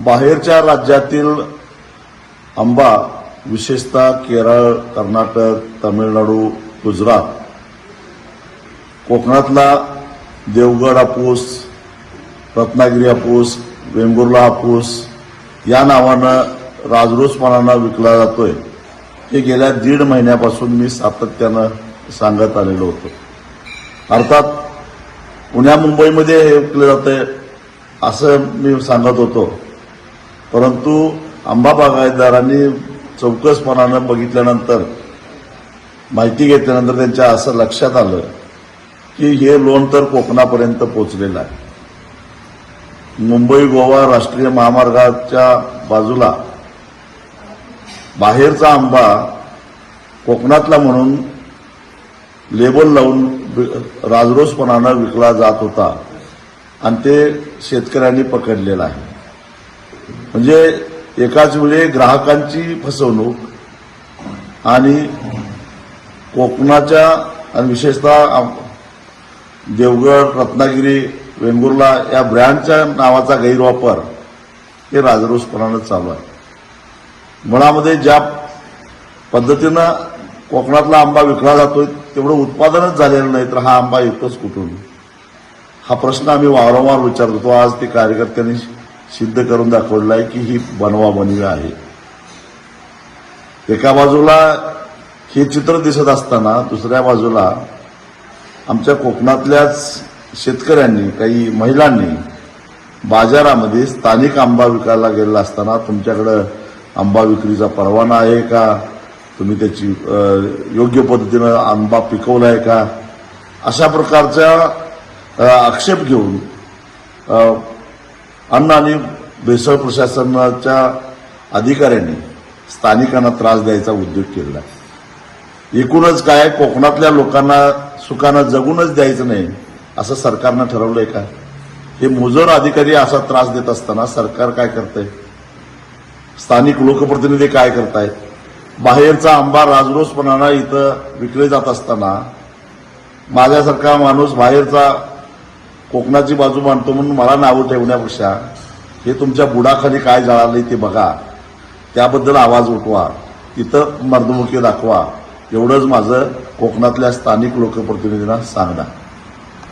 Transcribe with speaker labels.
Speaker 1: बाहेरच्या राज्यातील आंबा विशेषतः केरळ, कर्नाटक, तामिळनाडू, गुजरात, कोकणातला देवगड हापूस, रत्नागिरी हापूस, वेंगुर्ला हापूस या नावानं राजरोसपणानं विकला जातोय हे गेल्या 1.5 महिन्यापासून मी सातत्यानं सांगत आलेलो होतो. अर्थात पुण्या मुंबईमध्ये हे विकलं जातंय असं मी सांगत होतो, परंतु आंबा बागायतदारांनी चौकसपणानं बघितल्यानंतर, माहिती घेतल्यानंतर त्यांच्या असं लक्षात आलं की हे लोण तर कोकणापर्यंत पोहोचलेलं आहे. मुंबई गोवा राष्ट्रीय महामार्गाच्या बाजूला बाहेरचा आंबा कोकणातला म्हणून लेबल लावून राजरोसपणानं विकला जात होता आणि ते शेतकऱ्यांनी पकडलेलं आहे. म्हणजे एकाच वेळी ग्राहकांची फसवणूक आणि कोकणाच्या आणि विशेषतः देवगड, रत्नागिरी, वेंगुर्ला या ब्रँडच्या नावाचा गैरवापर हे राजरोसपणानं चालू आहे. मुळामध्ये ज्या पद्धतीनं कोकणातला आंबा विकला जातोय तेवढं उत्पादनच झालेलं नाही, तर हा आंबा येतोच कुठून, हा प्रश्न आम्ही वारंवार विचारत होतो. आज ते कार्यकर्त्यांनी सिद्ध करून दाखवलं आहे की ही बनवाबनवी आहे. एका बाजूला हे चित्र दिसत असताना दुसऱ्या बाजूला आमच्या कोकणातल्याच शेतकऱ्यांनी, काही महिलांनी बाजारामध्ये स्थानिक आंबा विकायला गेलेला असताना तुमच्याकडे आंबा विक्रीचा परवाना आहे का, तुम्ही त्याची योग्य पद्धतीनं आंबा पिकवला आहे का, अशा प्रकारचा आक्षेप घेऊन अन्न आणि भेसळ प्रशासनाच्या अधिकाऱ्यांनी स्थानिकांना त्रास द्यायचा उद्योग केला. एकूणच काय, कोकणातल्या लोकांना सुखानं जगूनच द्यायचं नाही असं सरकारनं ठरवलंय का? हे मुजोर अधिकारी असा त्रास देत असताना सरकार काय करतंय, स्थानिक लोकप्रतिनिधी काय करतायत? बाहेरचा आंबा राजरोसपणानं इथं विकले जात असताना माझ्यासारखा माणूस बाहेरचा कोकणाची बाजू मांडतो म्हणून मला नावं ठेवण्यापेक्षा हे तुमच्या बुडाखाली काय जळालंय ते बघा, त्याबद्दल आवाज उठवा, तिथं मर्दमुखी दाखवा, एवढंच माझं कोकणातल्या स्थानिक लोकप्रतिनिधींना सांगणं.